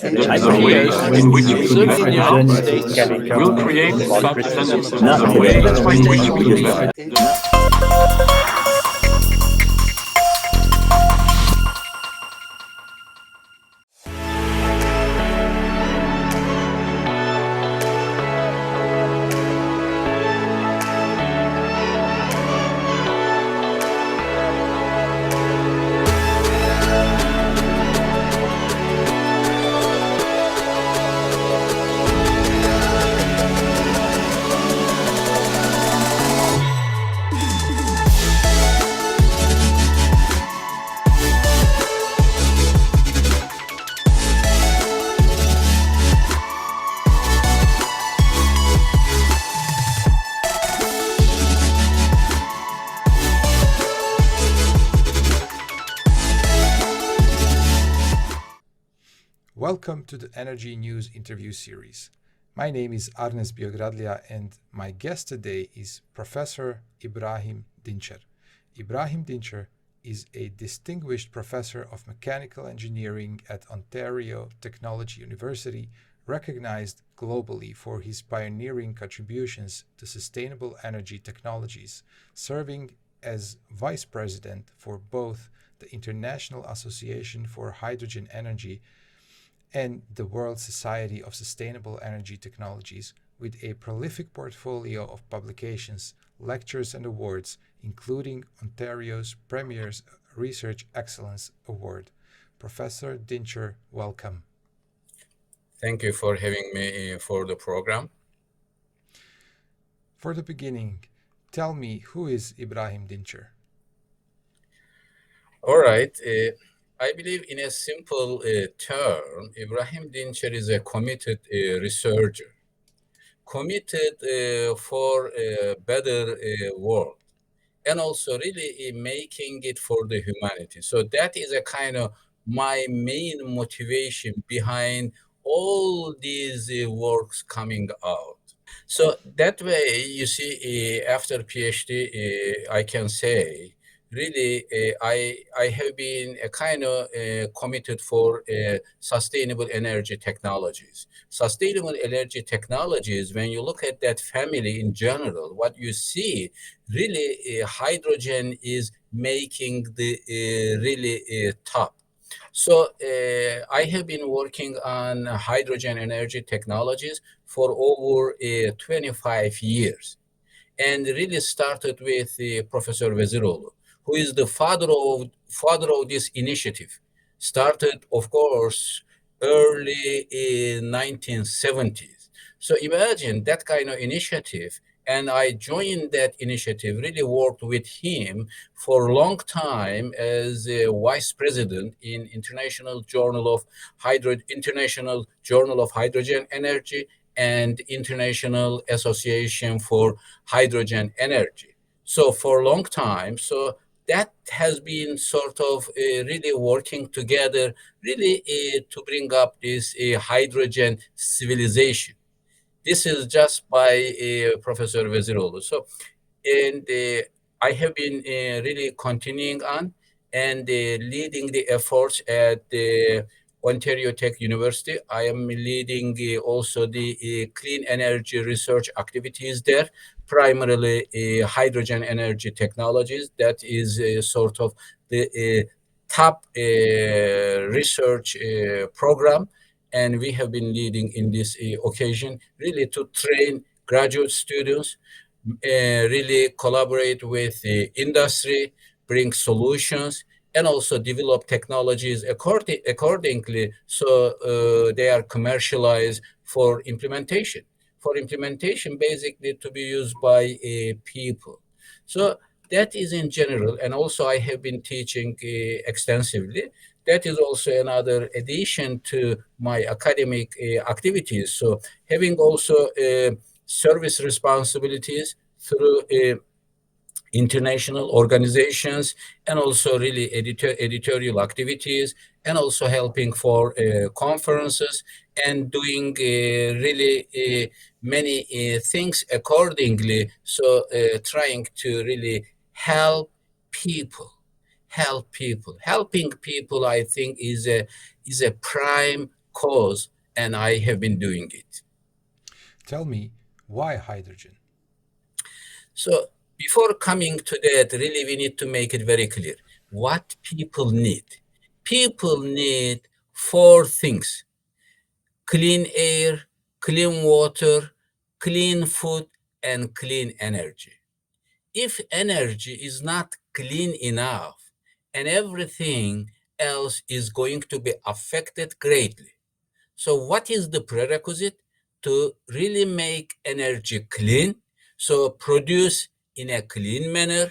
I The way propose in which we certain live United now States will create substance in not the ways by which we live. Welcome to the Energy News interview series. My name is Arnes Biogradlia and my guest today is Professor Ibrahim Dincer. Ibrahim Dincer is a distinguished professor of mechanical engineering at Ontario Technology University, recognized globally for his pioneering contributions to sustainable energy technologies, serving as vice president for both the International Association for Hydrogen Energy and the World Society of Sustainable Energy Technologies, with a prolific portfolio of publications, lectures, and awards, including Ontario's Premier Research Excellence Award. Professor Dincer, welcome. Thank you for having me for the program. For the beginning, tell me, who is Ibrahim Dincer? All right. I believe in a simple term, Ibrahim Dincer is a committed researcher, committed for a better world, and also really making it for the humanity. So that is a kind of my main motivation behind all these works coming out. So that way, you see, after PhD, I can say, really, I have been a kind of committed for sustainable energy technologies. Sustainable energy technologies, when you look at that family in general, what you see, really, hydrogen is making the really top. So I have been working on hydrogen energy technologies for over 25 years, and really started with Professor Veziroglu, who is the father of this initiative. Started, of course, early in 1970s. So imagine that kind of initiative. And I joined that initiative, really worked with him for a long time as a vice president in International Journal of Hydrogen Energy and International Association for Hydrogen Energy. So for a long time, so that has been sort of really working together, really to bring up this hydrogen civilization. This is just by Professor Veziroglu. So, and I have been really continuing on and leading the efforts at the Ontario Tech University. I am leading also the clean energy research activities there, primarily hydrogen energy technologies. That is sort of the top research program. And we have been leading in this occasion, really to train graduate students, really collaborate with the industry, bring solutions, and also develop technologies accordingly, so they are commercialized for implementation. For implementation, basically to be used by people. So that is in general, and also I have been teaching extensively. That is also another addition to my academic activities. So having also service responsibilities through international organizations, and also really editorial activities, and also helping for conferences, and doing really many things accordingly. So trying to really people helping people, I think, is a prime cause, and I have been doing it. Tell me, why hydrogen? So before coming to that, really, we need to make it very clear what people need. People need four things: clean air, clean water, clean food, and clean energy. If energy is not clean enough, and everything else is going to be affected greatly. So, what is the prerequisite to really make energy clean? So, produce in a clean manner,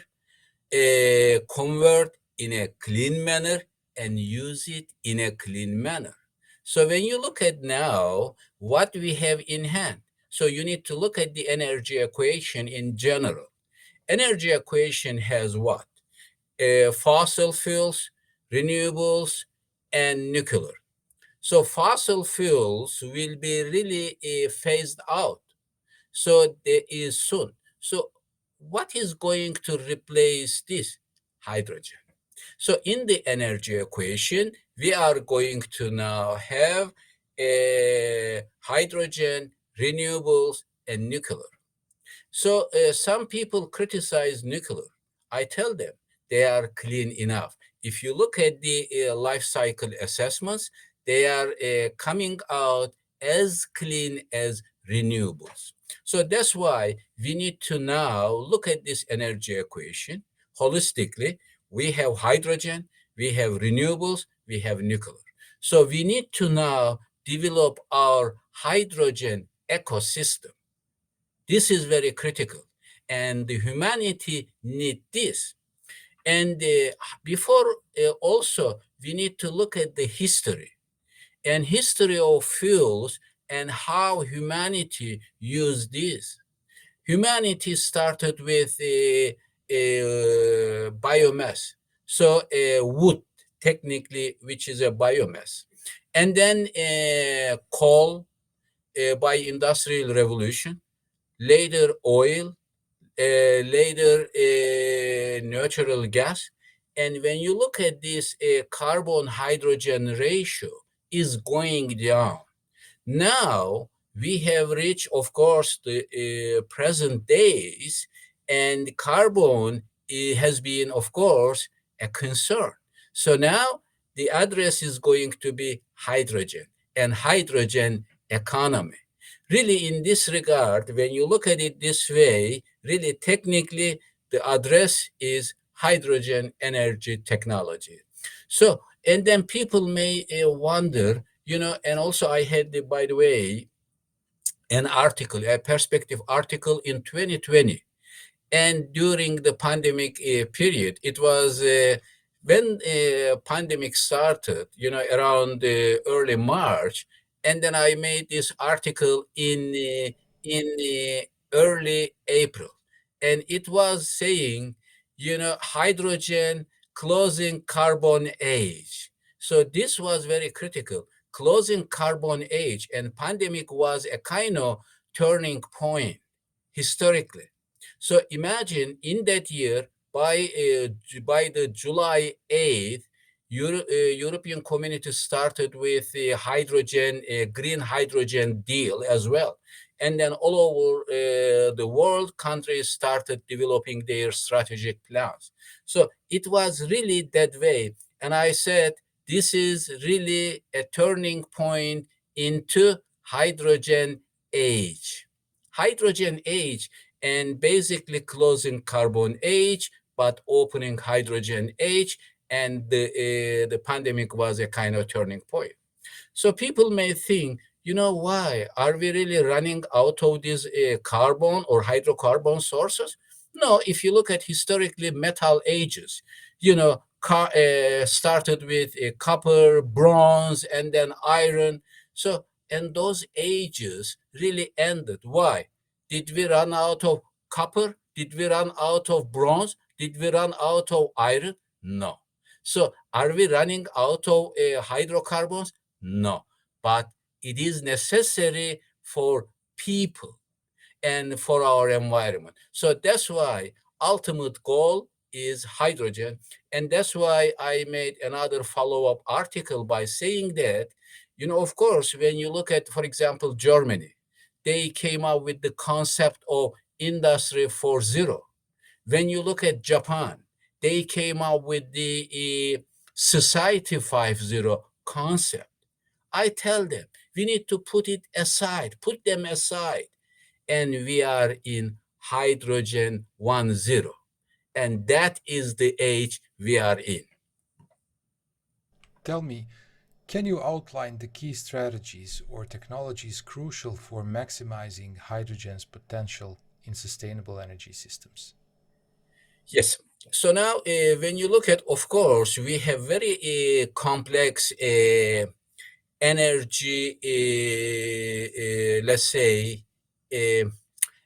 convert in a clean manner, and use it in a clean manner. So, when you look at now what we have in hand, so you need to look at the energy equation in general. Energy equation has what? Fossil fuels, renewables, and nuclear. So fossil fuels will be really phased out. So there is soon. So what is going to replace this? Hydrogen. So in the energy equation, we are going to now have hydrogen, renewables, and nuclear. So some people criticize nuclear. I tell them they are clean enough. If you look at the life cycle assessments, they are coming out as clean as renewables. So that's why we need to now look at this energy equation holistically. We have hydrogen, we have renewables, we have nuclear. So we need to now develop our hydrogen ecosystem. This is very critical, and the humanity need this. And before also, we need to look at the history of fuels and how humanity used this. Humanity started with biomass, so wood, technically, which is a biomass, and then coal by industrial revolution, later oil, later natural gas. And when you look at this carbon hydrogen ratio is going down. Now we have reached, of course, the present days, and carbon has been, of course, a concern. So now the address is going to be hydrogen and hydrogen economy. Really, in this regard, when you look at it this way, really technically the address is hydrogen energy technology. So, and then people may wonder, and also I had, by the way, an article, a perspective article in 2020. And during the pandemic period, it was when pandemic started, around early March. And then I made this article in early April. And it was saying, hydrogen closing carbon age. So this was very critical. Closing carbon age, and pandemic was a kind of turning point historically. So imagine in that year, by the July 8th, European community started with a hydrogen, a green hydrogen deal as well. And then all over the world, countries started developing their strategic plans. So it was really that way. And I said, this is really a turning point into hydrogen age. Hydrogen age, and basically closing carbon age, but opening hydrogen age. And the pandemic was a kind of turning point. So people may think, why? Are we really running out of these carbon or hydrocarbon sources? No, if you look at historically metal ages, started with copper, bronze, and then iron. So, and those ages really ended. Why? Did we run out of copper? Did we run out of bronze? Did we run out of iron? No. So, are we running out of hydrocarbons? No, but it is necessary for people and for our environment. So that's why ultimate goal is hydrogen. And that's why I made another follow-up article by saying that Of course, when you look at, for example, Germany, they came up with the concept of Industry 4.0. When you look at Japan, they came up with the Society 5.0 concept. I tell them, we need to put them aside, and we are in hydrogen 1.0. And that is the age we are in. Tell me, can you outline the key strategies or technologies crucial for maximizing hydrogen's potential in sustainable energy systems? Yes. So now, when you look at, of course, we have very complex energy, let's say, uh,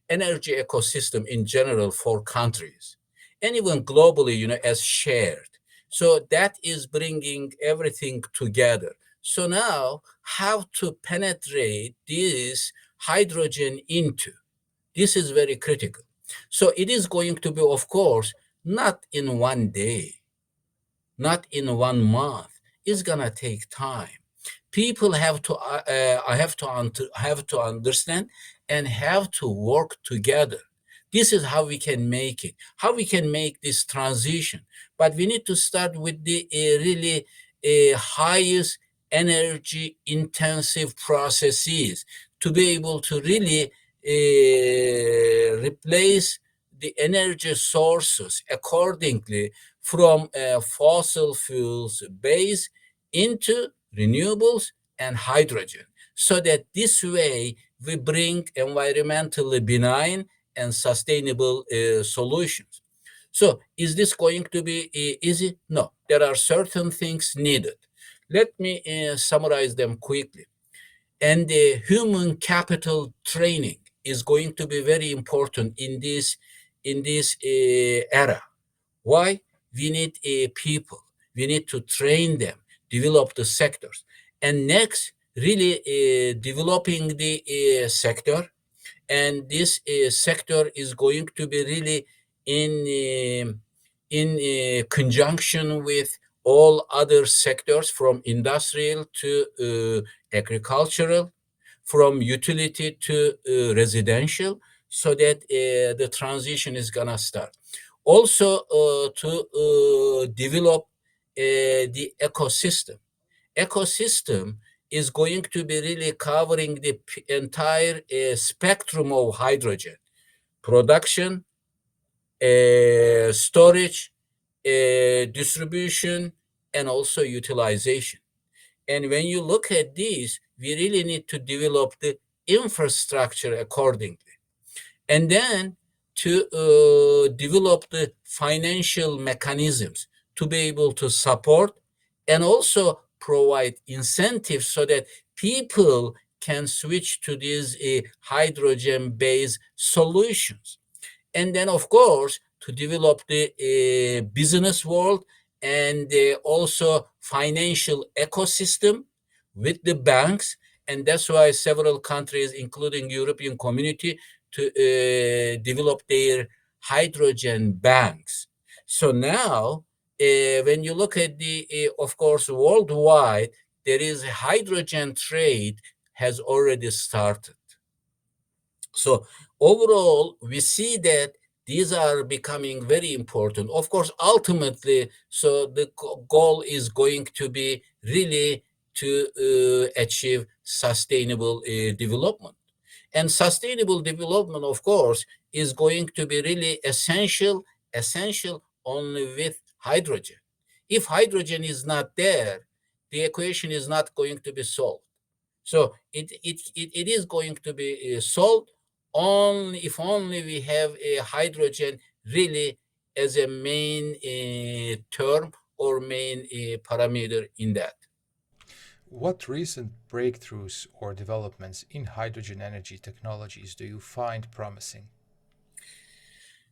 energy ecosystem in general for countries, and even globally, as shared. So that is bringing everything together. So now, how to penetrate this hydrogen into? This is very critical. So it is going to be, of course, not in one day, not in 1 month. It's gonna take time. People have to understand and have to work together. This is how we can make it, how we can make this transition. But we need to start with the really highest energy intensive processes to be able to really replace the energy sources accordingly from fossil fuels base into renewables and hydrogen, so that this way we bring environmentally benign and sustainable solutions. So is this going to be easy? No, there are certain things needed. Let me summarize them quickly. And the human capital training is going to be very important in this era. Why? We need people. We need to train them, develop the sectors. And next, really developing the sector. And this sector is going to be really in conjunction with all other sectors, from industrial to agricultural, from utility to residential, so that the transition is gonna start. Also, to develop the ecosystem. Ecosystem is going to be really covering the entire spectrum of hydrogen production, storage, distribution, and also utilization. And when you look at these, we really need to develop the infrastructure accordingly. And then to develop the financial mechanisms to be able to support and also provide incentives so that people can switch to these hydrogen based solutions. And then, of course, to develop the business world and also financial ecosystem with the banks. And that's why several countries, including European Community, to develop their hydrogen banks. So now, when you look at the, of course, worldwide, there is a hydrogen trade has already started. So overall, we see that these are becoming very important. Of course, ultimately, so the goal is going to be really to achieve sustainable development. And sustainable development, of course, is going to be really essential only with hydrogen. If hydrogen is not there, the equation is not going to be solved. So it is going to be solved only if only we have a hydrogen really as a main term or main parameter in that. What recent breakthroughs or developments in hydrogen energy technologies do you find promising?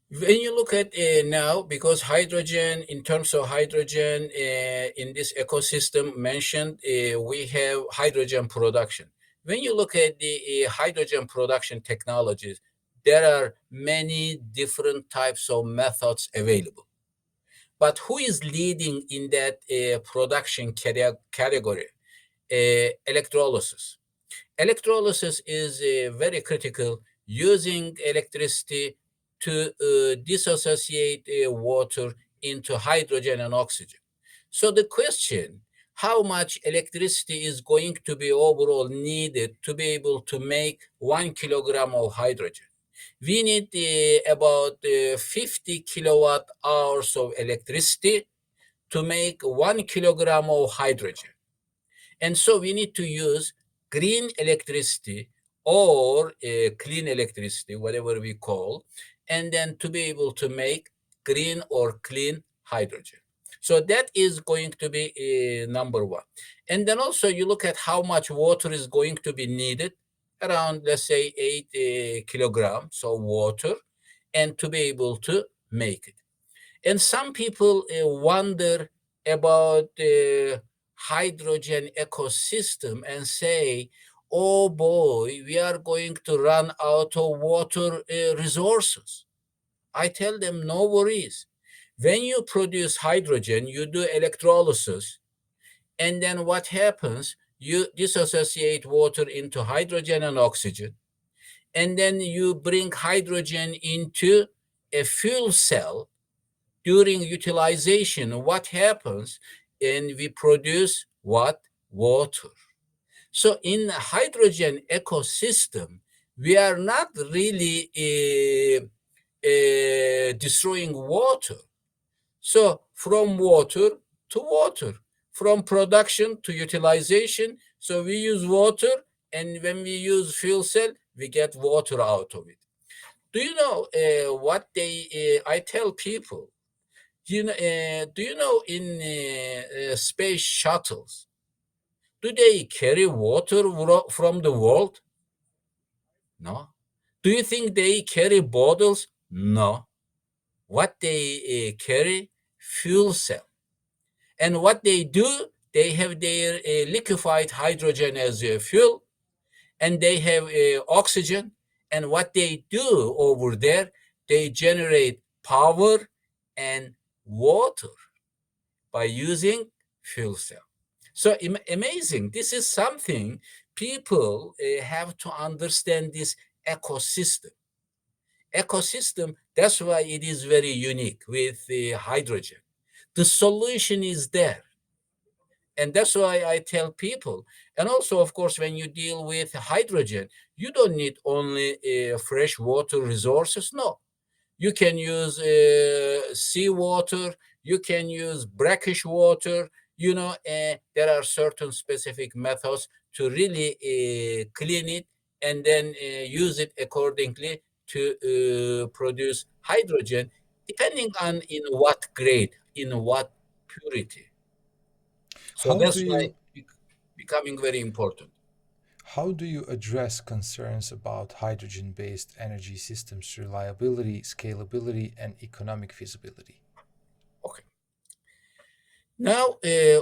When you look at now, because hydrogen, in terms of hydrogen in this ecosystem mentioned, we have hydrogen production. When you look at the hydrogen production technologies, there are many different types of methods available. But who is leading in that production category? electrolysis. Electrolysis is very critical, using electricity to dissociate water into hydrogen and oxygen. So the question, how much electricity is going to be overall needed to be able to make 1 kilogram of hydrogen? We need about 50 kilowatt hours of electricity to make 1 kilogram of hydrogen. And so we need to use green electricity or clean electricity, whatever we call, and then to be able to make green or clean hydrogen. So that is going to be number one. And then also you look at how much water is going to be needed, around, let's say, 8 kilograms of water, and to be able to make it. And some people wonder about the hydrogen ecosystem and say, oh boy, we are going to run out of water resources. I tell them, no worries. When you produce hydrogen, you do electrolysis, and then what happens? You dissociate water into hydrogen and oxygen, and then you bring hydrogen into a fuel cell. During utilization, what happens? And we produce what? Water. So in the hydrogen ecosystem, we are not really destroying water. So from water to water, from production to utilization. So we use water, and when we use fuel cell, we get water out of it. Do you know what I tell people? Do you know in space shuttles, do they carry water from the world? No. Do you think they carry bottles? No. What they carry? Fuel cell. And what they do, they have their liquefied hydrogen as a fuel, and they have oxygen. And what they do over there, they generate power and water by using fuel cell. So amazing. This is something people have to understand, this ecosystem. Ecosystem, that's why it is very unique with hydrogen. The solution is there. And that's why I tell people. And also, of course, when you deal with hydrogen, you don't need only fresh water resources. No, you can use seawater, you can use brackish water. There are certain specific methods to really clean it and then use it accordingly to produce hydrogen, depending on in what grade, in what purity. So How that's do why you becoming very important. how do you address concerns about hydrogen-based energy systems' reliability, scalability, and economic feasibility? Okay. Now,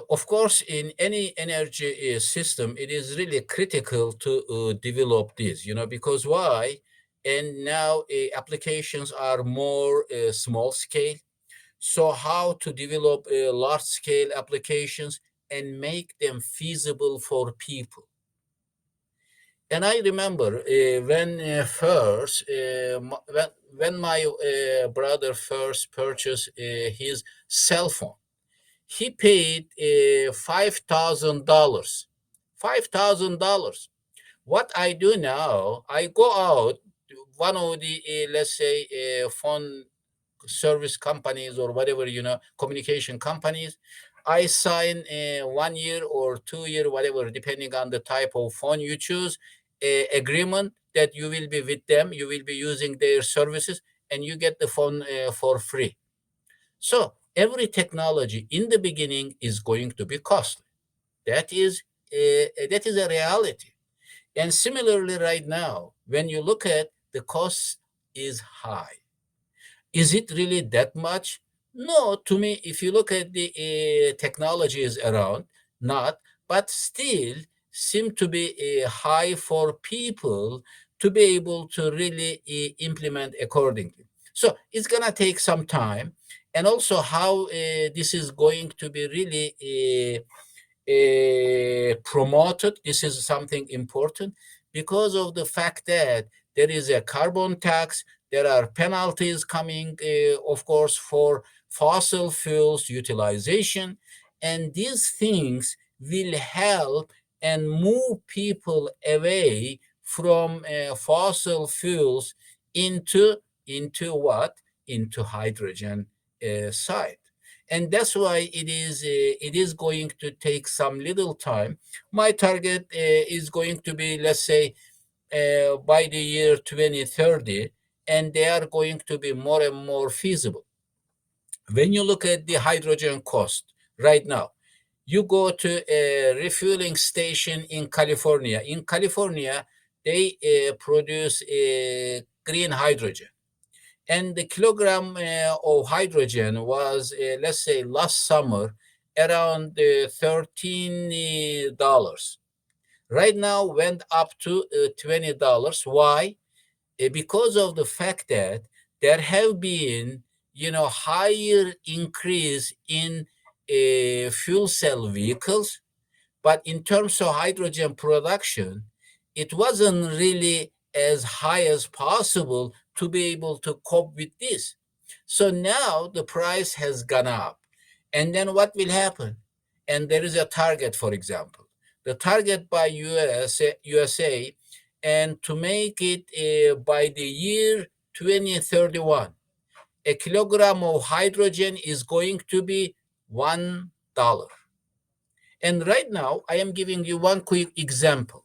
of course, in any energy system, it is really critical to develop this, because why? And now applications are more small scale. So how to develop large scale applications and make them feasible for people? And I remember when my brother first purchased his cell phone, he paid $5,000. $5,000. What I do now, I go out to one of the let's say phone service companies or whatever, communication companies. I sign a 1 year or 2 year, whatever, depending on the type of phone you choose, agreement that you will be with them, you will be using their services, and you get the phone for free. So every technology in the beginning is going to be costly. That is a reality. And similarly, right now, when you look at the cost is high. Is it really that much? No, to me, if you look at the technologies around, not, but still seem to be high for people to be able to really implement accordingly. So it's going to take some time. And also how this is going to be really promoted. This is something important because of the fact that there is a carbon tax. There are penalties coming, of course, for fossil fuels utilization. And these things will help and move people away from fossil fuels into what? Into hydrogen side. And that's why it is going to take some little time. My target is going to be, let's say, by the year 2030, and they are going to be more and more feasible. When you look at the hydrogen cost right now, you go to a refueling station in California. In California, they produce green hydrogen. And the kilogram of hydrogen was, let's say, last summer around $13. Right now went up to $20. Why? Because of the fact that there have been, higher increase in fuel cell vehicles, but in terms of hydrogen production, it wasn't really as high as possible to be able to cope with this. So now the price has gone up. And then what will happen? And there is a target, for example. The target by USA, and to make it by the year 2031, a kilogram of hydrogen is going to be $1. And right now, I am giving you one quick example.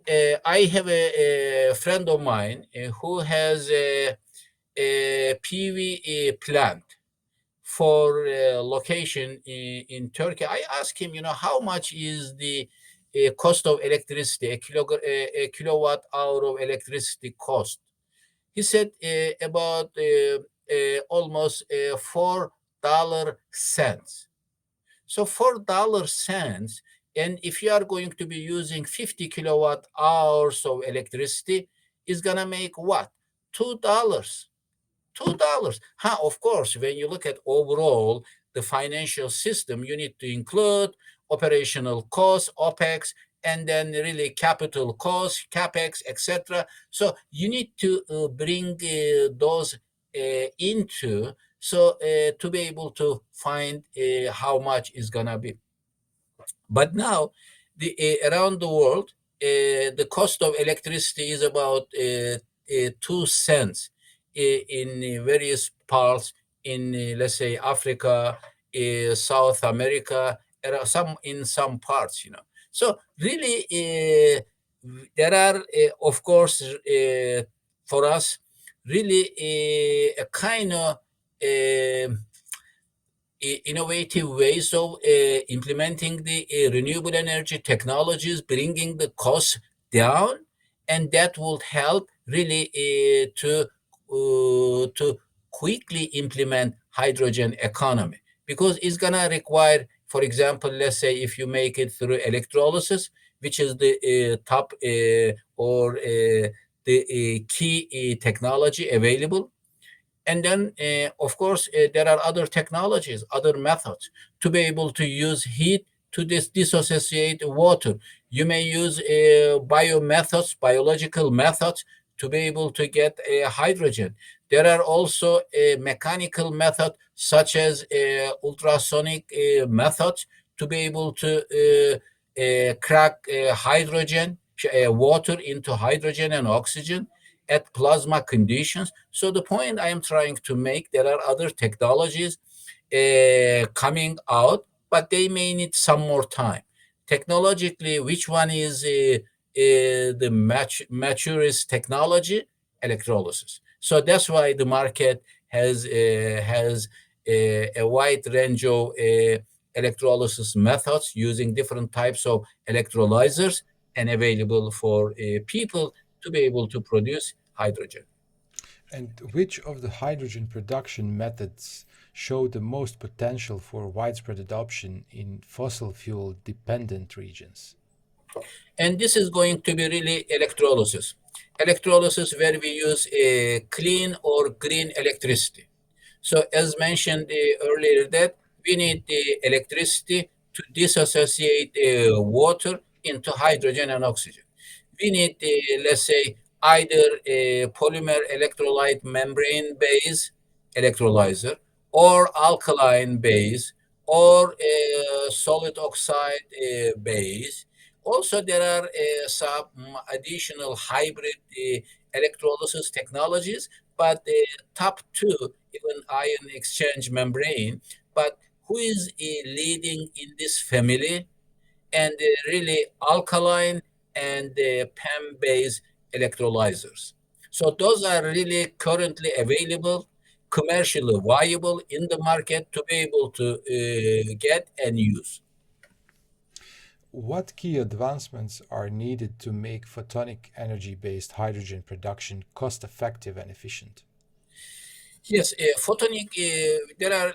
I have a friend of mine who has a PV plant for location in Turkey. I asked him, how much is the cost of electricity, a kilowatt hour of electricity cost? He said about almost $4. So $4, and if you are going to be using 50 kilowatt hours of electricity, is gonna make what? $2. $2. Of course, when you look at overall the financial system, you need to include operational costs, OPEX, and then really capital costs, CAPEX, etc. So you need to bring those into, so to be able to find how much is gonna be. But now, around the world, the cost of electricity is about 2 cents in various parts in, let's say, Africa, South America, some in some parts. So really, there are, of course, for us, really a kind of innovative ways of implementing the renewable energy technologies, bringing the costs down, and that would help really to quickly implement hydrogen economy, because it's gonna require, for example, let's say if you make it through electrolysis, which is the top or the key technology available. And then, of course, there are other technologies, other methods to be able to use heat to dissociate water. You may use biological methods to be able to get hydrogen. There are also mechanical methods such as ultrasonic methods to be able to crack hydrogen, water into hydrogen and oxygen at plasma conditions. So the point I am trying to make, there are other technologies coming out, but they may need some more time. Technologically, which one is the maturest technology? Electrolysis. So that's why the market has a wide range of electrolysis methods using different types of electrolyzers and available for people to be able to produce hydrogen. And which of the hydrogen production methods show the most potential for widespread adoption in fossil fuel dependent regions? And this is going to be really electrolysis. Electrolysis where we use clean or green electricity. So as mentioned earlier, that we need the electricity to disassociate water into hydrogen and oxygen. We need, let's say, either a polymer electrolyte membrane base electrolyzer or alkaline base or a solid oxide base. Also, there are some additional hybrid electrolysis technologies, but top two, even ion exchange membrane. But who is leading in this family? And really alkaline and PEM-based electrolyzers. So those are really currently available, commercially viable in the market to be able to get and use. What key advancements are needed to make photonic energy-based hydrogen production cost-effective and efficient? Yes, photonic, there are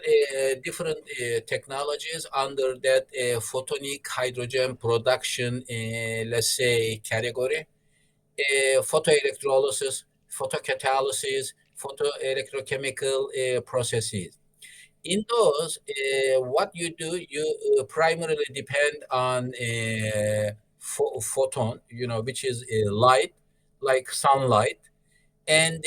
different technologies under that photonic hydrogen production, let's say, category. Photoelectrolysis, photocatalysis, photoelectrochemical processes. In those, what you do, you primarily depend on photon, which is light, like sunlight, and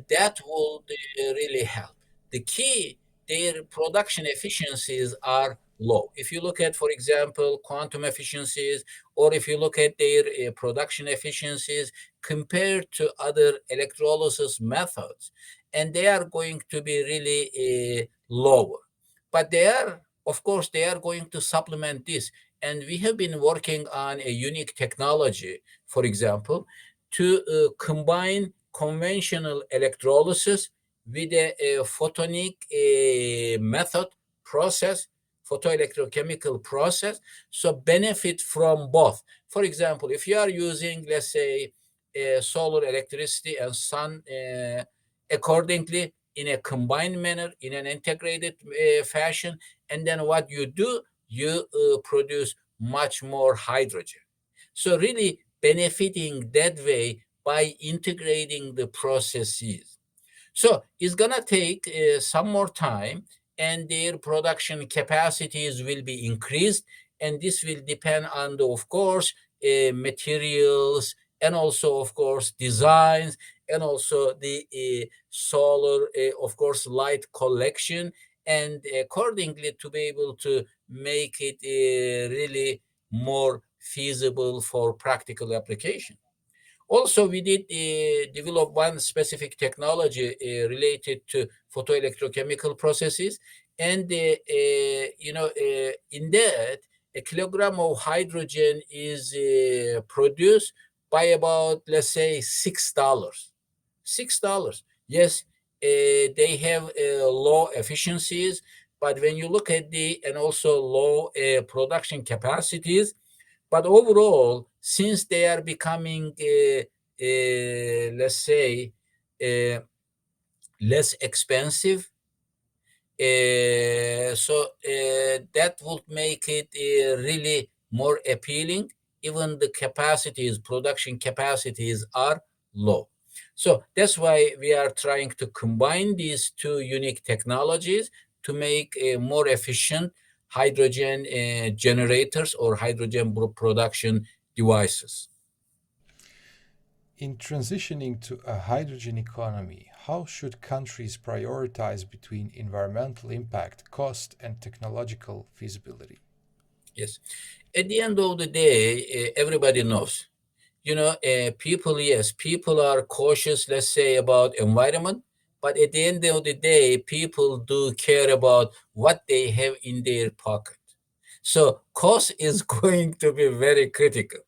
that will really help. The key, their production efficiencies are low. If you look at, for example, quantum efficiencies, or if you look at their production efficiencies compared to other electrolysis methods, and they are going to be really lower. But they are, of course, they are going to supplement this. And we have been working on a unique technology, for example, to combine conventional electrolysis with a photonic method process, photoelectrochemical process, so benefit from both. For example, if you are using, let's say, solar electricity and sun accordingly in a combined manner, in an integrated fashion, and then what you do, you produce much more hydrogen. So really benefiting that way by integrating the processes. So it's gonna take some more time, and their production capacities will be increased, and this will depend on the, of course, materials, and also, of course, designs, and also the solar, of course, light collection, and accordingly to be able to make it really more feasible for practical application. Also, we did develop one specific technology related to photoelectrochemical processes, and in that, a kilogram of hydrogen is produced by about, let's say, $6. $6. Yes, they have low efficiencies, but when you look at the and also low production capacities, but overall, since they are becoming, let's say, uh, less expensive, that would make it really more appealing. Even the capacities, production capacities are low. So that's why we are trying to combine these two unique technologies to make more efficient hydrogen generators or hydrogen production devices. In transitioning to a hydrogen economy, how should countries prioritize between environmental impact, cost, and technological feasibility? Yes. At the end of the day, everybody knows. People, yes, people are cautious, let's say, about environment, but at the end of the day, people do care about what they have in their pocket. So cost is going to be very critical.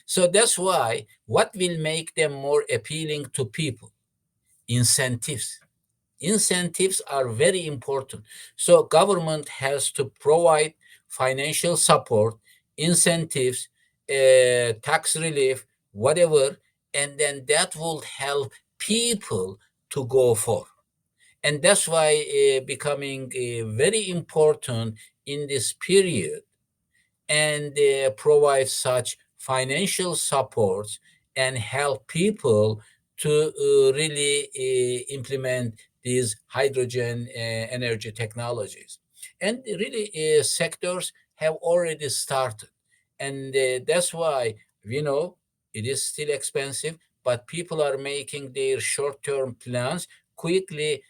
So that's why what will make them more appealing to people? Incentives. Incentives are very important. So government has to provide financial support, incentives, tax relief, whatever, and then that will help people to go for. And that's why becoming very important in this period, and provide such financial supports and help people to really implement these hydrogen energy technologies. And really, sectors have already started. And that's why we know it is still expensive, but people are making their short-term plans quickly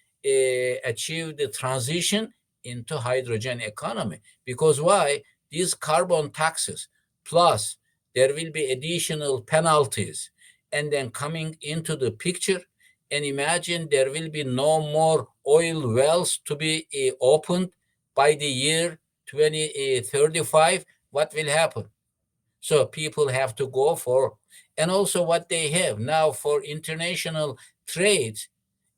achieve the transition into hydrogen economy. Because why? These carbon taxes, plus there will be additional penalties, and then coming into the picture, and imagine there will be no more oil wells to be opened by the year 2035. What will happen? So people have to go for, and also what they have now for international trades.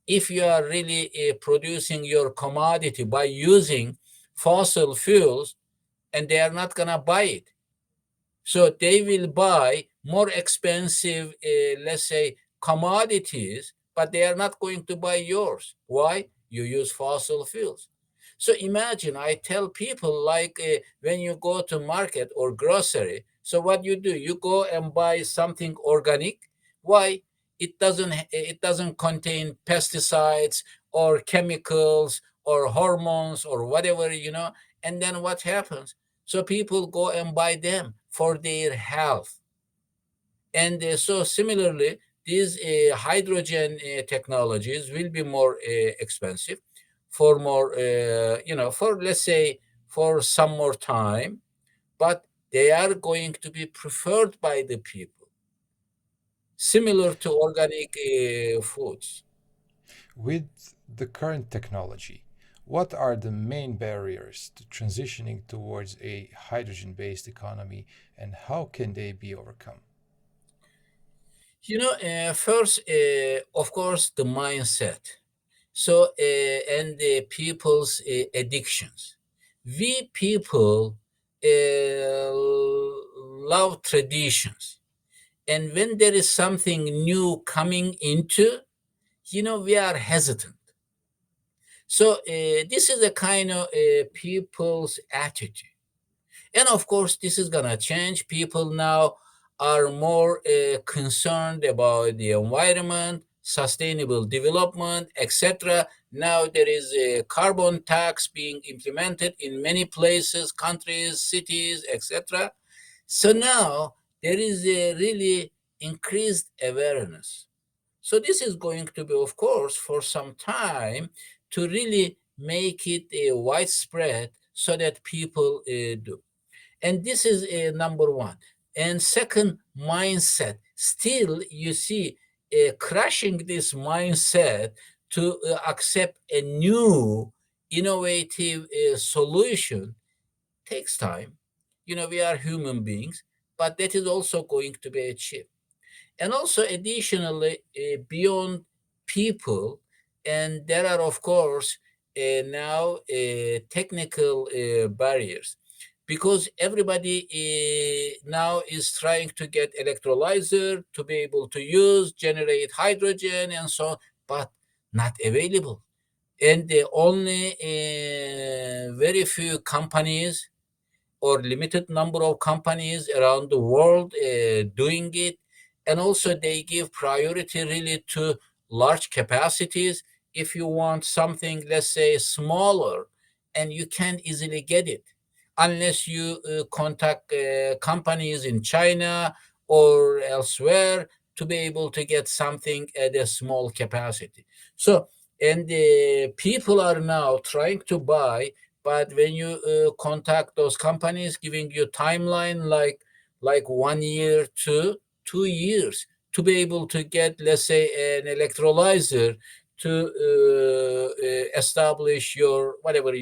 If you are really producing your commodity by using fossil fuels, and they are not going to buy it, so they will buy more expensive, let's say, commodities, but they are not going to buy yours. Why? You use fossil fuels. So imagine, I tell people, like when you go to market or grocery, so what you do, you go and buy something organic. Why? It doesn't contain pesticides or chemicals or hormones or whatever. And then what happens? So people go and buy them for their health. And so similarly, these hydrogen technologies will be more expensive for more, for, let's say, for some more time, but they are going to be preferred by the people, similar to organic foods. With the current technology, what are the main barriers to transitioning towards a hydrogen based economy and how can they be overcome? First, of course, the mindset. So, and the people's addictions. We people love traditions. And when there is something new coming into, we are hesitant. So, this is a kind of people's attitude. And of course, this is going to change. People now are more concerned about the environment, sustainable development, etc. Now there is a carbon tax being implemented in many places, countries, cities, etc. So now there is a really increased awareness. So this is going to be, of course, for some time to really make it widespread so that people do. And this is number one. And second, mindset. Still, you see, crushing this mindset to accept a new, innovative solution takes time. We are human beings, but that is also going to be achieved. And also, additionally, beyond people, and there are, of course, now technical barriers, because everybody now is trying to get electrolyzer to be able to use, generate hydrogen, and so on, but not available. And the only very few companies or limited number of companies around the world doing it. And also they give priority really to large capacities. If you want something, let's say, smaller, and you can't easily get it unless you contact companies in China or elsewhere to be able to get something at a small capacity. So, and the people are now trying to buy, but when you contact those companies giving you timeline like 1 year to 2 years to be able to get, let's say, an electrolyzer to establish your whatever,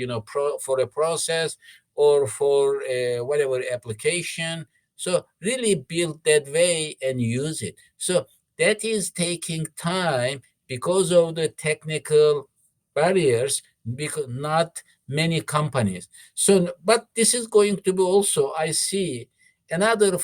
for a process or for whatever application. So really build that way and use it. So that is taking time because of the technical barriers, because not many companies. So, but this is going to be also, I see, another,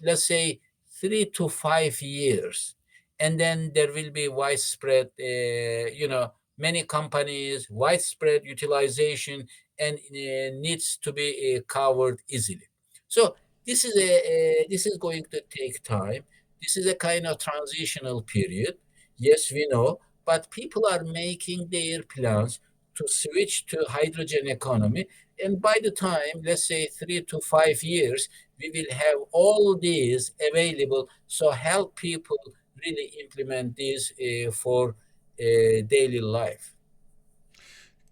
let's say, 3 to 5 years, and then there will be widespread, many companies, widespread utilization, and needs to be covered easily. So this is going to take time. This is a kind of transitional period. Yes, we know, but people are making their plans to switch to hydrogen economy, And by the time, let's say 3 to 5 years, we will have all these available. So help people really implement this for daily life.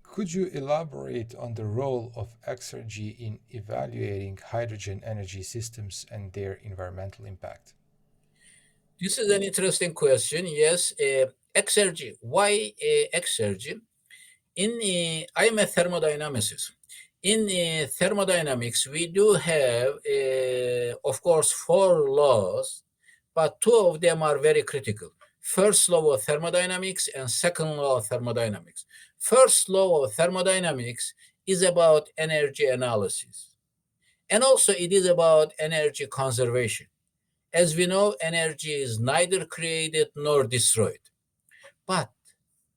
Could you elaborate on the role of Exergy in evaluating hydrogen energy systems and their environmental impact? This is an interesting question. Yes, Exergy. Why Exergy? I am a thermodynamicist. In thermodynamics, we do have, of course, four laws, but two of them are very critical. First law of thermodynamics and second law of thermodynamics. First law of thermodynamics is about energy analysis, and also it is about energy conservation. As we know, energy is neither created nor destroyed. But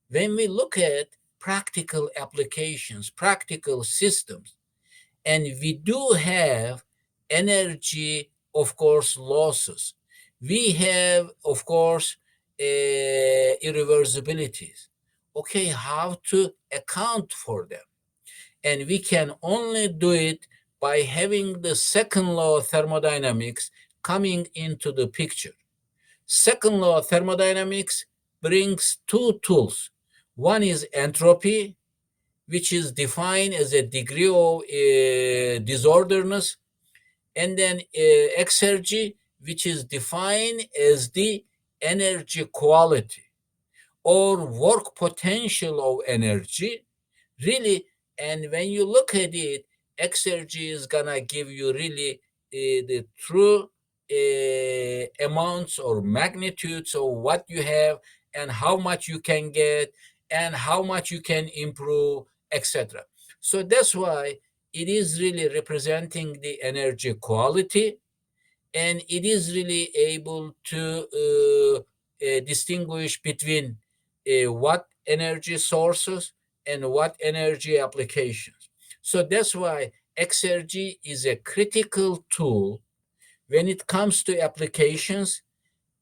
when we look at practical applications, practical systems, and we do have energy, of course, losses. We have, of course, irreversibilities. Okay, how to account for them? And we can only do it by having the second law of thermodynamics coming into the picture. Second law of thermodynamics brings two tools. One is entropy, which is defined as a degree of disorderness, and then exergy, which is defined as the energy quality or work potential of energy, really. And when you look at it, exergy is gonna give you really the true amounts or magnitudes of what you have and how much you can get and how much you can improve, etc. So that's why it is really representing the energy quality, and it is really able to distinguish between what energy sources and what energy applications. So that's why Exergy is a critical tool when it comes to applications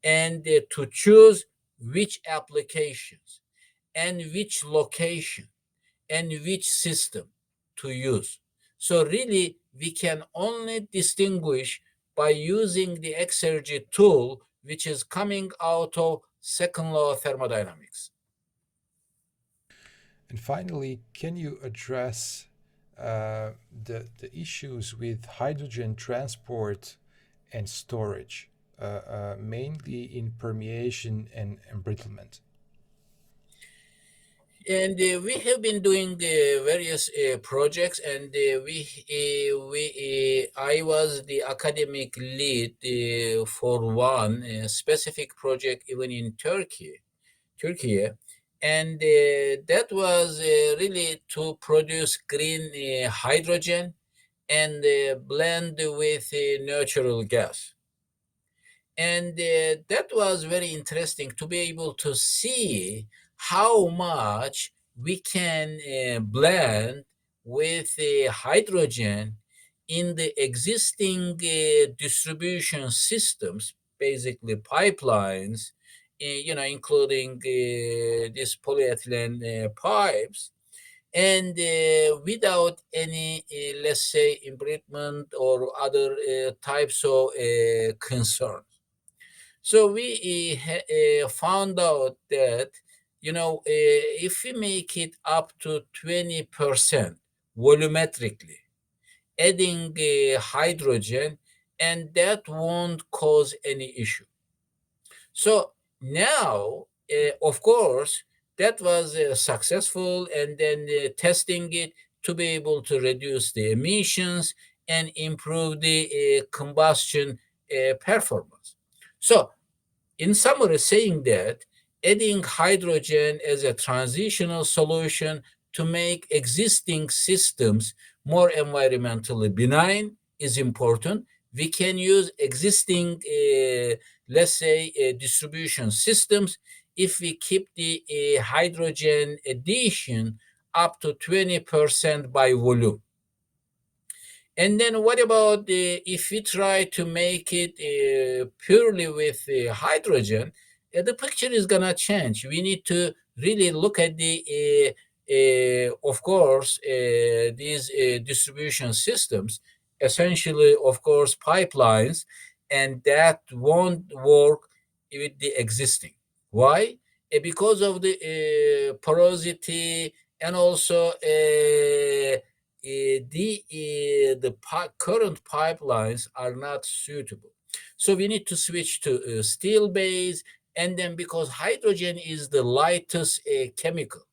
and to choose which applications and which location and which system to use. So really, we can only distinguish by using the Exergy tool, which is coming out of second law of thermodynamics. And finally, can you address the issues with hydrogen transport and storage, mainly in permeation and embrittlement? And we have been doing various projects, and I was the academic lead for one specific project even in Turkey, and that was really to produce green hydrogen and blend with natural gas. And that was very interesting to be able to see how much we can blend with hydrogen in the existing distribution systems, basically pipelines, including these polyethylene pipes, and without any, let's say, embrittlement or other types of concern. So we found out that, if we make it up to 20% volumetrically, adding hydrogen, and that won't cause any issue. So now, of course, that was successful, and then testing it to be able to reduce the emissions and improve the combustion performance. So in summary, saying that adding hydrogen as a transitional solution to make existing systems more environmentally benign is important. We can use existing, let's say, distribution systems if we keep the hydrogen addition up to 20% by volume. And then what about if we try to make it purely with hydrogen, the picture is gonna change. We need to really look at the of course, these distribution systems, essentially, of course, pipelines, and that won't work with the existing. Why? Because of the porosity, and also current pipelines are not suitable. So we need to switch to steel base, and then because hydrogen is the lightest chemical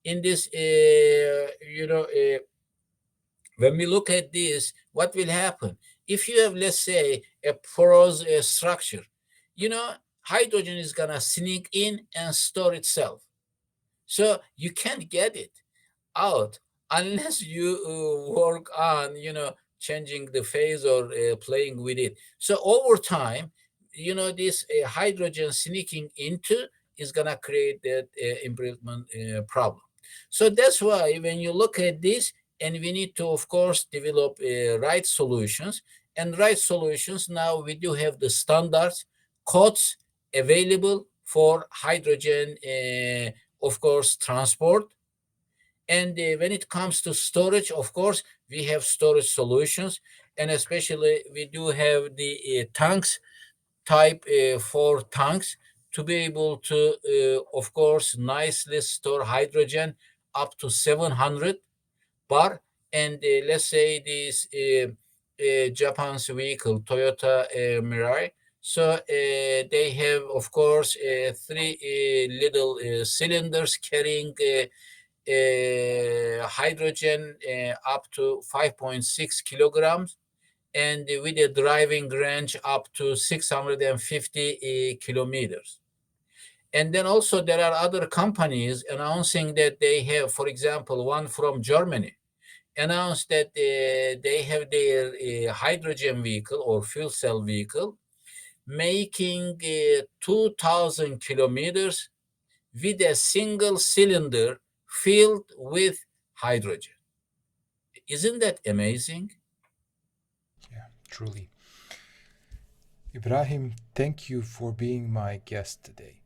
in this, when we look at this, what will happen? If you have, let's say, a porous structure, hydrogen is gonna sneak in and store itself. So you can't get it out unless you work on, changing the phase or playing with it. So over time, this hydrogen sneaking into is gonna create that improvement problem. So that's why when you look at this, and we need to, of course, develop right solutions. And right solutions, now we do have the standards, codes available for hydrogen, of course, transport. And when it comes to storage, of course, we have storage solutions, and especially we do have the tanks, type 4 tanks, to be able to, of course, nicely store hydrogen up to 700 bar. And let's say this Japan's vehicle, Toyota Mirai. So they have, of course, three little cylinders carrying hydrogen up to 5.6 kilograms, and with a driving range up to 650 kilometers. And then also there are other companies announcing that they have, for example, one from Germany announced that they have their hydrogen vehicle or fuel cell vehicle making 2,000 kilometers with a single cylinder filled with hydrogen. Isn't that amazing? Yeah, truly. Ibrahim, thank you for being my guest today.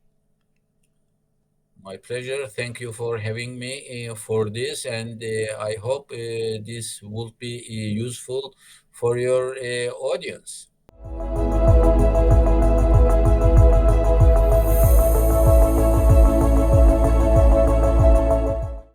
My pleasure. Thank you for having me for this, and I hope this will be useful for your audience.